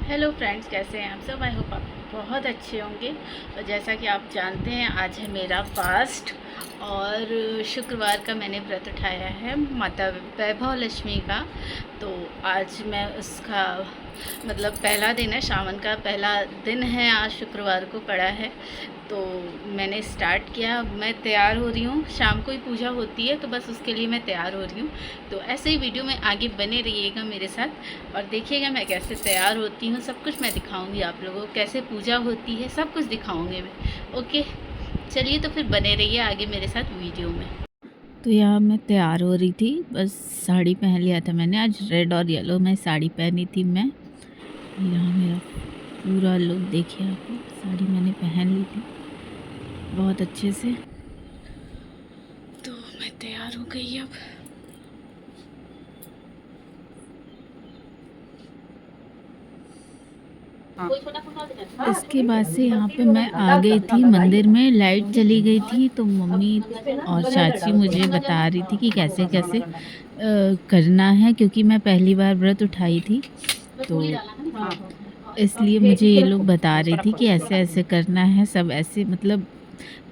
Hello friends, कैसे हैं आप सब। आई होप आप बहुत अच्छे होंगे। और जैसा कि आप जानते हैं, आज है मेरा फास्ट और शुक्रवार का मैंने व्रत उठाया है माता वैभव लक्ष्मी का। तो आज मैं उसका मतलब पहला दिन है, सावन का पहला दिन है, आज शुक्रवार को पड़ा है। तो मैंने स्टार्ट किया, मैं तैयार हो रही हूँ। शाम को ही पूजा होती है तो बस उसके लिए मैं तैयार हो रही हूँ। तो ऐसे ही वीडियो में आगे बने रहिएगा मेरे साथ और देखिएगा मैं कैसे तैयार होती हूँ। सब कुछ मैं दिखाऊंगी आप लोगों को, कैसे पूजा होती है सब कुछ दिखाऊंगी मैं। ओके, चलिए तो फिर बने रहिए आगे मेरे साथ वीडियो में। तो यहाँ मैं तैयार हो रही थी, बस साड़ी पहन लिया था मैंने। आज रेड और येलो में साड़ी पहनी थी मैं। यहाँ मेरा पूरा लुक देखिए आप, साड़ी मैंने पहन ली थी बहुत अच्छे से। तो मैं तैयार हो गई अब। इसके बाद से यहाँ पे मैं आ गई थी मंदिर में, लाइट चली गई थी तो मम्मी और चाची मुझे बता रही थी कि कैसे कैसे करना है, क्योंकि मैं पहली बार व्रत उठाई थी तो इसलिए मुझे ये लोग बता रही थी कि ऐसे ऐसे करना है सब। ऐसे मतलब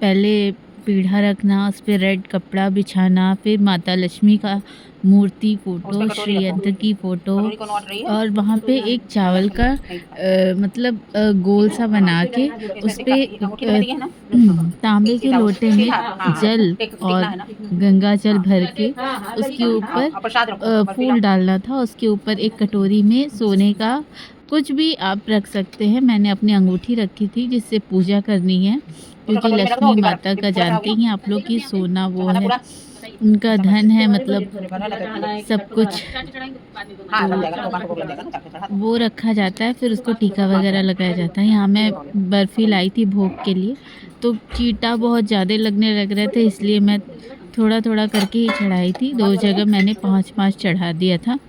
पहले पीढ़ा रखना, उस पर रेड कपड़ा बिछाना, फिर माता लक्ष्मी का मूर्ति फ़ोटो, श्री यंत्र की फ़ोटो, और वहाँ पे एक चावल का मतलब गोल सा बना के उस पे तांबे के लोटे में जल और गंगा जल भर के उसके ऊपर फूल डालना था। उसके ऊपर एक कटोरी में सोने का कुछ भी आप रख सकते हैं। मैंने अपनी अंगूठी रखी थी जिससे पूजा करनी है, क्योंकि लक्ष्मी माता का जानते ही आप लोग कि सोना वो है, उनका धन है, मतलब सब कुछ। तो वो रखा जाता है, फिर उसको टीका वगैरह लगाया जाता है। यहाँ मैं बर्फ़ी लाई थी भोग के लिए, तो चीटा बहुत ज़्यादा लगने लग रहे थे, इसलिए मैं थोड़ा थोड़ा करके ही चढ़ाई थी। 2 जगह मैंने 5-5 चढ़ा दिया था।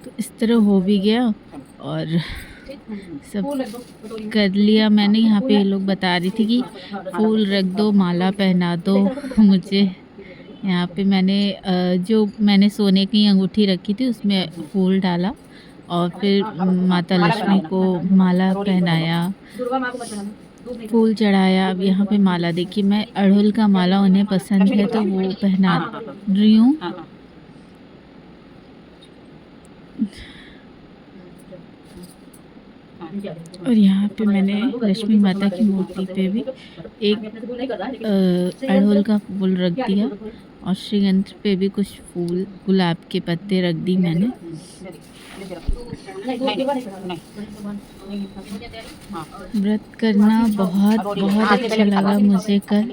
तो इस तरह हो भी गया और सब कर लिया मैंने। यहाँ पे ये लोग बता रही थी कि फूल रख दो, माला पहना दो मुझे। यहाँ पे मैंने जो मैंने सोने की अंगूठी रखी थी उसमें फूल डाला और फिर माता लक्ष्मी को माला पहनाया, फूल चढ़ाया। अब यहाँ पे माला देखिए, मैं अड़हुल का माला उन्हें पसंद है तो वो पहना रही हूँ। और यहाँ पे मैंने लक्ष्मी माता की मूर्ति पे भी एक अड़हुल का फूल रख दिया और श्री यंत्र पे भी कुछ फूल, गुलाब के पत्ते रख दी मैंने। व्रत करना बहुत बहुत अच्छा लगा मुझे कल।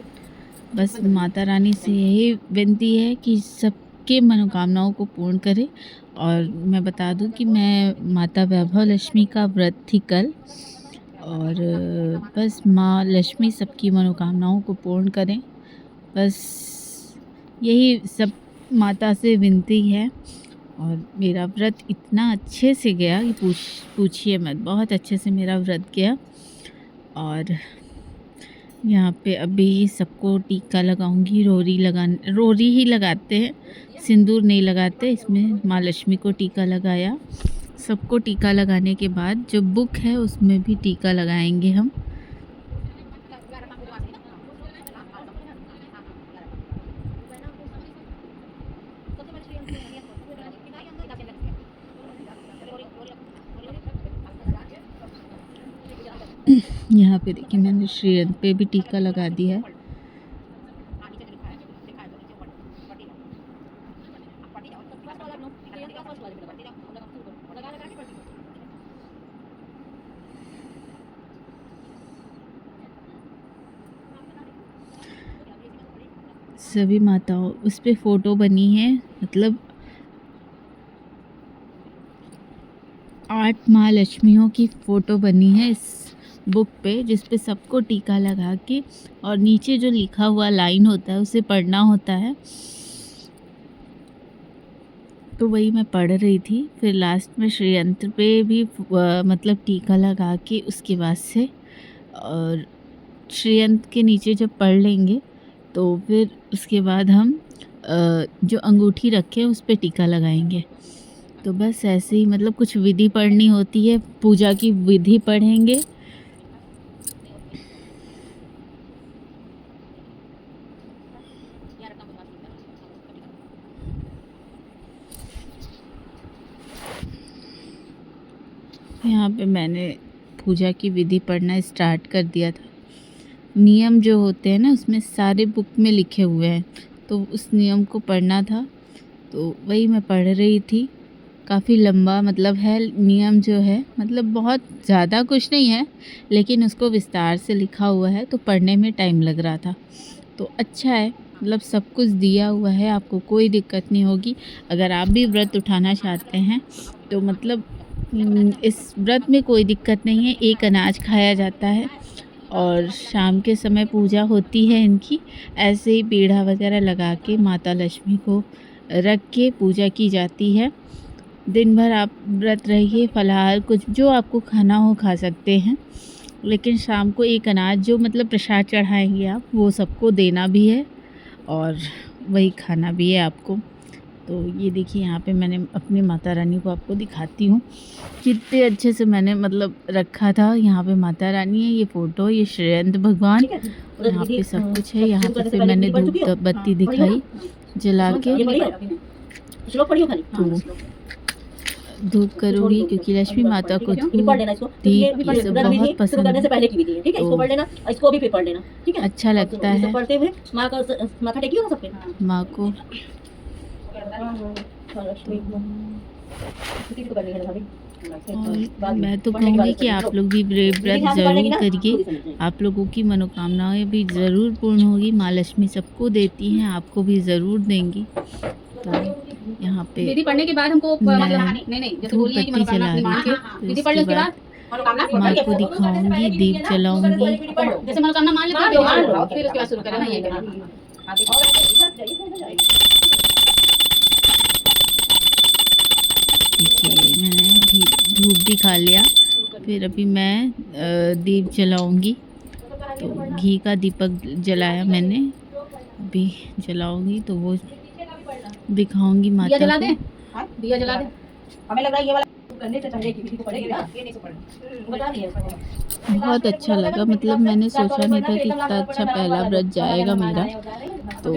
बस माता रानी से यही विनती है कि सबके मनोकामनाओं को पूर्ण करे। और मैं बता दूं कि मैं माता वैभव लक्ष्मी का व्रत थी कल, और बस माँ लक्ष्मी सबकी मनोकामनाओं को पूर्ण करें, बस यही सब माता से विनती है। और मेरा व्रत इतना अच्छे से गया कि पूछिए मत, बहुत अच्छे से मेरा व्रत गया। और यहाँ पे अभी सबको टीका लगाऊंगी। रोरी ही लगाते हैं, सिंदूर नहीं लगाते। इसमें माँ लक्ष्मी को टीका लगाया। सबको टीका लगाने के बाद जो बुक है उसमें भी टीका लगाएंगे हम। यहाँ पे देखिए मैंने श्रीयंत्र पे भी टीका लगा दिया है। सभी माताओं उस पे फ़ोटो बनी है, मतलब 8 माँ लक्ष्मियों की फ़ोटो बनी है इस बुक पे, जिस पे सबको टीका लगा के और नीचे जो लिखा हुआ लाइन होता है उसे पढ़ना होता है। तो वही मैं पढ़ रही थी। फिर लास्ट में श्रीयंत्र पे भी मतलब टीका लगा के उसके बाद से, और श्रीयंत्र के नीचे जब पढ़ लेंगे तो फिर उसके बाद हम जो अंगूठी रखे हैं उस पे टीका लगाएंगे। तो बस ऐसे ही मतलब कुछ विधि पढ़नी होती है, पूजा की विधि पढ़ेंगे। यहाँ पे मैंने पूजा की विधि पढ़ना स्टार्ट कर दिया था। नियम जो होते हैं ना उसमें सारे बुक में लिखे हुए हैं, तो उस नियम को पढ़ना था, तो वही मैं पढ़ रही थी। काफ़ी लंबा मतलब है नियम जो है, मतलब बहुत ज़्यादा कुछ नहीं है, लेकिन उसको विस्तार से लिखा हुआ है, तो पढ़ने में टाइम लग रहा था। तो अच्छा है, मतलब सब कुछ दिया हुआ है, आपको कोई दिक्कत नहीं होगी। अगर आप भी व्रत उठाना चाहते हैं तो मतलब इस व्रत में कोई दिक्कत नहीं है। एक अनाज खाया जाता है और शाम के समय पूजा होती है इनकी। ऐसे ही पेढ़ा वगैरह लगा के माता लक्ष्मी को रख के पूजा की जाती है। दिन भर आप व्रत रहिए, फलाहार कुछ जो आपको खाना हो खा सकते हैं, लेकिन शाम को एक अनाज जो मतलब प्रसाद चढ़ाएंगे आप, वो सबको देना भी है और वही खाना भी है आपको। तो ये देखिए यहाँ पे मैंने अपनी माता रानी को आपको दिखाती हूँ, कितने अच्छे से मैंने मतलब रखा था। यहाँ पे माता रानी है, ये फ़ोटो, ये श्रेयंत भगवान, यहाँ पे सब कुछ है। यहाँ पे फिर मैंने धूप बत्ती दिखाई जला के, तो धूप करूँगी क्योंकि लक्ष्मी माता को धूप दीप ये सब बहुत पसंद है, तो अच्छा लगता है माँ को। और मैं तो कहूँगी कि आप लोग भी व्रत ज़रूर करिए, आप लोगों की मनोकामनाएं भी ज़रूर पूर्ण होगी। माँ लक्ष्मी सबको देती हैं, आपको भी ज़रूर देंगी। तो यहाँ पे विधि पढ़ने के बाद हमको मैं धूप बत्ती जला रही थी, तो इसके बाद माँ को दिखाऊंगी, दीप जलाऊंगी। जैसे मनोकामना मान लेते हैं फिर उसके बाद शुरू करें ना ये करना। देखिए मैंने धूप भी खा लिया, फिर अभी मैं दीप जलाऊंगी। तो घी का दीपक जलाया मैंने, अभी जलाऊंगी तो वो दिखाऊंगी माता दिया जला को। दे, दिया जला दे। हमें लग रहा है ये वाला करने से चाहिए कि विधि को पढ़ेगी ना, ये नहीं से पढ़ बता दिए। बहुत अच्छा लगा, मतलब मैंने सोचा नहीं था कि इतना अच्छा पहला व्रत जाएगा मेरा। तो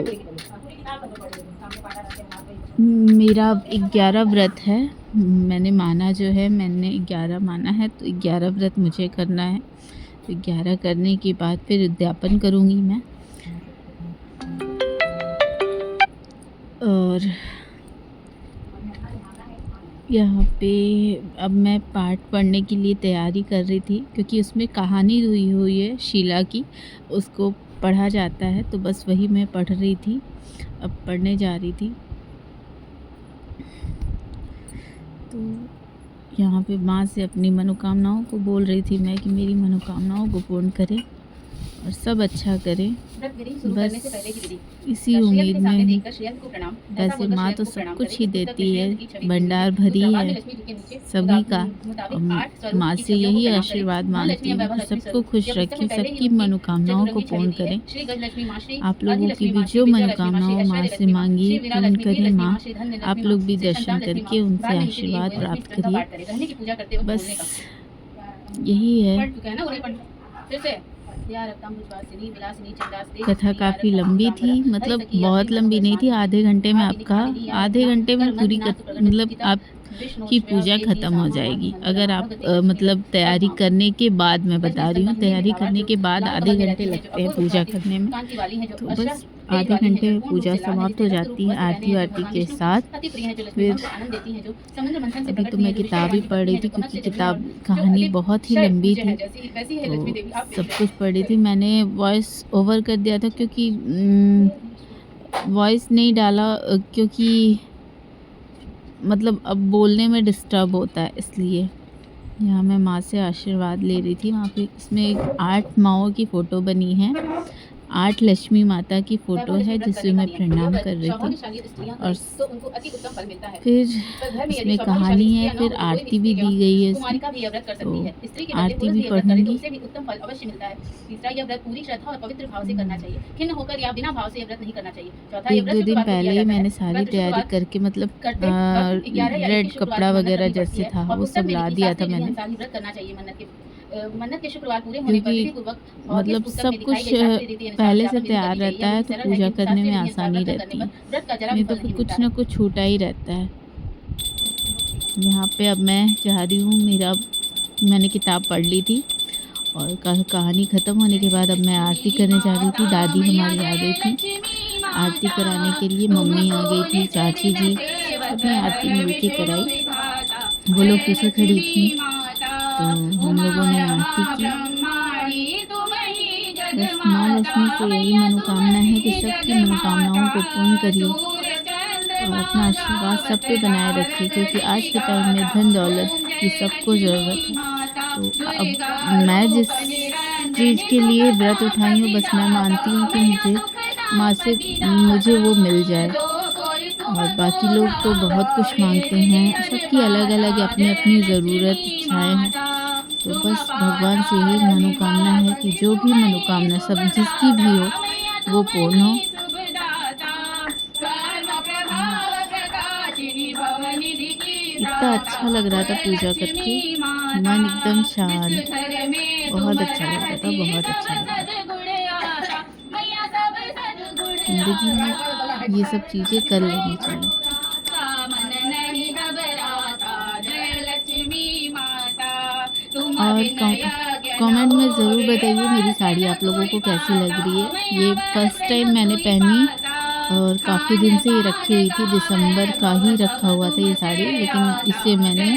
मेरा 11 व्रत है, मैंने माना जो है, मैंने 11 माना है, तो 11 व्रत मुझे करना है। तो 11 करने के बाद फिर उद्यापन करूँगी मैं। और यहाँ पे अब मैं पाठ पढ़ने के लिए तैयारी कर रही थी, क्योंकि उसमें कहानी हुई है शीला की, उसको पढ़ा जाता है, तो बस वही मैं पढ़ रही थी, अब पढ़ने जा रही थी। तो यहाँ पे माँ से अपनी मनोकामनाओं को बोल रही थी मैं कि मेरी मनोकामनाओं को पूर्ण करें और सब अच्छा करें, बस इसी उम्मीद में हूँ। वैसे माँ तो सब कुछ ही देती है, भंडार भरी है सभी का। माँ से यही आशीर्वाद मांगती हूँ कि सबको खुश रखें, सबकी मनोकामनाओं को पूर्ण करें। आप लोगों की भी जो मनोकामनाओं माँ से मांगी पूर्ण करें माँ। आप लोग भी दर्शन करके उनसे आशीर्वाद प्राप्त करिए, बस यही है। कथा काफ़ी लंबी थी, मतलब बहुत लंबी नहीं थी, आधे घंटे में आधे घंटे में पूरी मतलब आपकी पूजा ख़त्म हो जाएगी। अगर आप मतलब तैयारी करने के बाद, मैं बता रही हूँ, तैयारी करने के बाद आधे घंटे लगते हैं पूजा करने में, तो बस आधे घंटे में पूजा समाप्त हो जाती है आरती वारती के साथ। फिर अभी तो मैं किताब ही पढ़ रही थी, क्योंकि किताब कहानी बहुत ही लंबी थी, तो सब कुछ पढ़ रही थी। मैंने वॉइस ओवर कर दिया था, क्योंकि वॉइस नहीं डाला, क्योंकि मतलब अब बोलने में डिस्टर्ब होता है, इसलिए। यहाँ मैं माँ से आशीर्वाद ले रही थी, वहाँ पे इसमें 8 माँओं की फ़ोटो बनी है। 8 लक्ष्मी माता की फ़ोटो है जिससे मैं प्रणाम कर रही थी। सौभाग्यशाली स्त्रियां और हैं तो उनको अति उत्तम फल मिलता है। फिर पर घर में यदि इसमें सौभाग्यशाली कहानी है, स्त्रियां ना फिर हो तो कोई आरती भी भी स्त्री दी गई है इसमें, कुमारिका भी यह व्रत कर सकती तो है। स्त्री के बदले आरती पुरुष भी भी यह व्रत करे तो पढ़ूँगी। उसे भी उत्तम फल अवश्य मिलता है। तीसरा, यह व्रत पूरी श्रद्धा और पवित्र भाव से करना चाहिए। खिन्न होकर या बिना भाव से यह व्रत नहीं करना चाहिए। चौथा, यह व्रत 1-2 दिन शुक्रवार को किया पहले ही जाता है। मैंने सारी व्रत तैयारी शुक्रवार करके मतलब करते वक्त 11 या 21 रेड शुक्रवार कपड़ा की मन्नत वगैरह रखनी पड़ती जैसे है था और वो उत्तर सब में ला लिखी दिया शास्त्रीय था विधि मैंने। अनुसार ही व्रत करना चाहिए। मन्नत के शुक्रवार पूरे होने पर क्योंकि विधि पूर्वक और इस मतलब पुस्तक सब में दिखाई कुछ गई शास्त्रीय रीति अनुसार पहले से उद्यापन विधि तैयार करनी चाहिए। रहता यह है विधि तो सरल है पूजा किंतु करने शास्त्रीय में विधि अनुसार आसानी व्रत न करने रहती पर है। व्रत का जरा भी नहीं तो फल फिर नहीं कुछ मिलता ना है। कुछ छूटा ही रहता है। यहाँ पे अब मैं जा रही हूँ, मैंने किताब पढ़ ली थी और कहानी ख़त्म होने के बाद अब मैं आरती करने जा रही थी। दादी हमारी आ गई थी आरती कराने के लिए, मम्मी आ गई थी, चाची जी, सबने आरती मिल के कराई। वो लोग पीछे खड़ी थी तो हम लोगों ने आरती की। बस माँ लक्ष्मी से यही मनोकामना है कि सबकी मनोकामनाओं को पूर्ण करिए और अपना आशीर्वाद सब पे बनाए रखिए, क्योंकि आज के टाइम में धन दौलत की सबको ज़रूरत है। तो अब मैं जिस चीज़ के लिए व्रत उठाई हूँ, बस मैं मानती हूँ कि मुझे वो मिल जाए। और बाकी लोग तो बहुत कुछ मांगते हैं, सबकी अलग अलग अपनी अपनी ज़रूरत इच्छाएँ हैं। तो बस भगवान से यही मनोकामना है कि जो भी मनोकामना सब जिसकी भी हो वो पूर्ण हो। इतना अच्छा लग रहा था पूजा करके, मन एकदम शांत, बहुत अच्छा लग रहा था, बहुत अच्छा लग रहा था। ज़िंदगी में ये सब चीज़ें कर लेनी चाहिए। और कमेंट में ज़रूर बताइए मेरी साड़ी आप लोगों को कैसी लग रही है। ये फर्स्ट टाइम मैंने पहनी और काफ़ी दिन से ये रखी हुई थी, दिसंबर का ही रखा हुआ था ये साड़ी, लेकिन इसे मैंने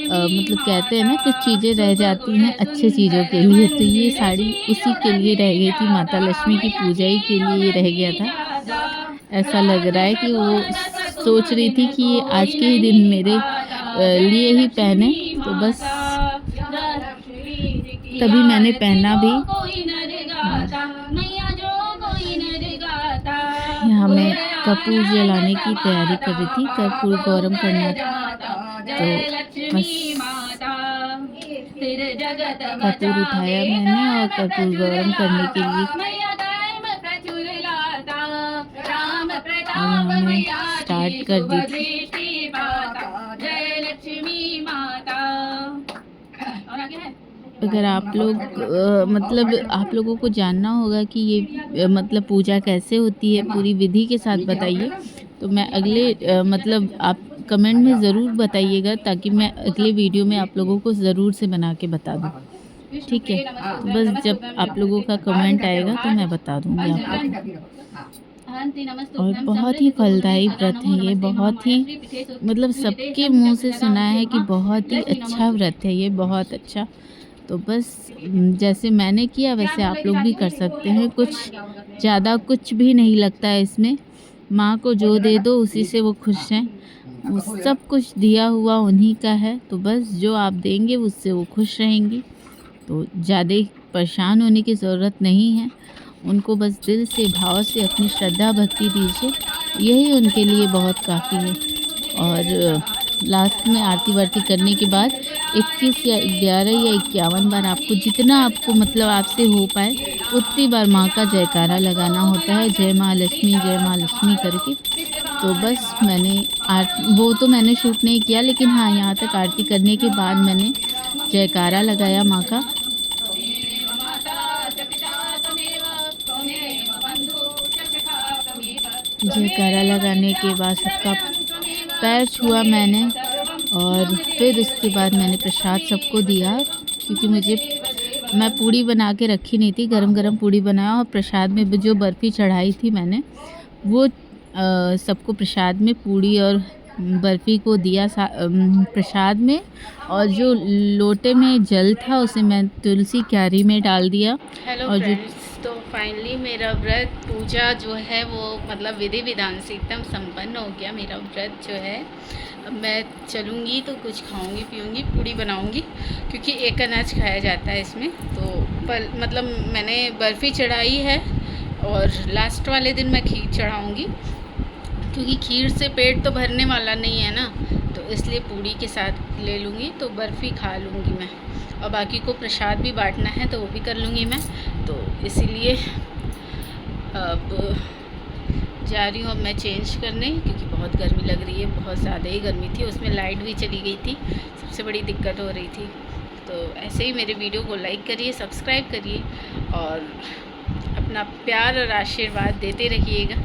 मतलब कहते हैं ना कुछ चीज़ें रह जाती हैं अच्छे चीज़ों के लिए, तो ये साड़ी उसी के लिए रह गई थी, माता लक्ष्मी की पूजा ही के लिए ये रह गया था। ऐसा लग रहा है कि वो सोच रही थी कि ये आज के ही दिन मेरे लिए ही पहने, तो बस तभी मैंने पहना भी। यहाँ मैं कपूर जलाने की तैयारी कर रही थी, कपूर गौरम करना था, तो बस कपूर उठाया मैंने और कपूर गौरम करने के लिए यहाँ मैं स्टार्ट कर दी थी। अगर आप लोग मतलब आप लोगों को जानना होगा कि ये मतलब पूजा कैसे होती है पूरी विधि के साथ बताइए, तो मैं अगले मतलब आप कमेंट में ज़रूर बताइएगा, ताकि मैं अगले वीडियो में आप लोगों को ज़रूर से बना के बता दूँ। ठीक है, तो बस जब आप लोगों का कमेंट आएगा तो मैं बता दूँगी आप लोगों को। और बहुत ही फलदायी व्रत है ये, बहुत ही मतलब सबके मुंह से सुना है कि बहुत ही अच्छा व्रत है ये, बहुत अच्छा। तो बस जैसे मैंने किया वैसे आप लोग भी कर सकते हैं। कुछ ज़्यादा कुछ भी नहीं लगता है इसमें, माँ को जो दे दो उसी से वो खुश हैं, वो सब कुछ दिया हुआ उन्हीं का है, तो बस जो आप देंगे उससे वो खुश रहेंगी। तो ज़्यादा परेशान होने की ज़रूरत नहीं है, उनको बस दिल से भाव से अपनी श्रद्धा भक्ति दीजिए, यही उनके लिए बहुत काफ़ी है। और लास्ट में आरती वारती करने के बाद 21 या 11 या 51 बार आपको जितना आपको मतलब आपसे हो पाए उतनी बार माँ का जयकारा लगाना होता है, जय माँ लक्ष्मी करके। तो बस मैंने वो तो मैंने शूट नहीं किया, लेकिन हाँ यहाँ तक आरती करने के बाद मैंने जयकारा लगाया माँ का। जयकारा लगाने के बाद सबका पैर छुआ मैंने और फिर उसके बाद मैंने प्रसाद सबको दिया, क्योंकि मैं पूड़ी बना के रखी नहीं थी, गरम गरम पूड़ी बनाया और प्रसाद में जो बर्फ़ी चढ़ाई थी मैंने वो सबको प्रसाद में पूड़ी और बर्फ़ी को दिया प्रसाद में, और जो लोटे में जल था उसे मैं तुलसी क्यारी में डाल दिया। हेलो फ्रेंड्स, तो फाइनली मेरा व्रत पूजा जो है वो मतलब विधि विधान से एकदम संपन्न हो गया। मेरा व्रत जो है अब मैं चलूँगी तो कुछ खाऊँगी पीऊँगी, पूड़ी बनाऊँगी, क्योंकि एक अनाज खाया जाता है इसमें। तो मतलब मैंने बर्फ़ी चढ़ाई है और लास्ट वाले दिन मैं खीर चढ़ाऊँगी, क्योंकि खीर से पेट तो भरने वाला नहीं है ना, तो इसलिए पूड़ी के साथ ले लूँगी, तो बर्फ़ी खा लूँगी मैं, और बाकी को प्रसाद भी बांटना है तो वो भी कर लूँगी मैं। तो इसीलिए अब जा रही हूँ अब मैं चेंज करने, क्योंकि बहुत गर्मी लग रही है, बहुत ज़्यादा ही गर्मी थी, उसमें लाइट भी चली गई थी, सबसे बड़ी दिक्कत हो रही थी। तो ऐसे ही मेरे वीडियो को लाइक करिए, सब्सक्राइब करिए और अपना प्यार और आशीर्वाद देते रहिएगा।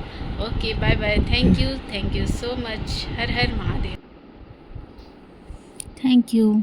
Okay, bye bye, thank you so much. हर हर महादेव। Thank you.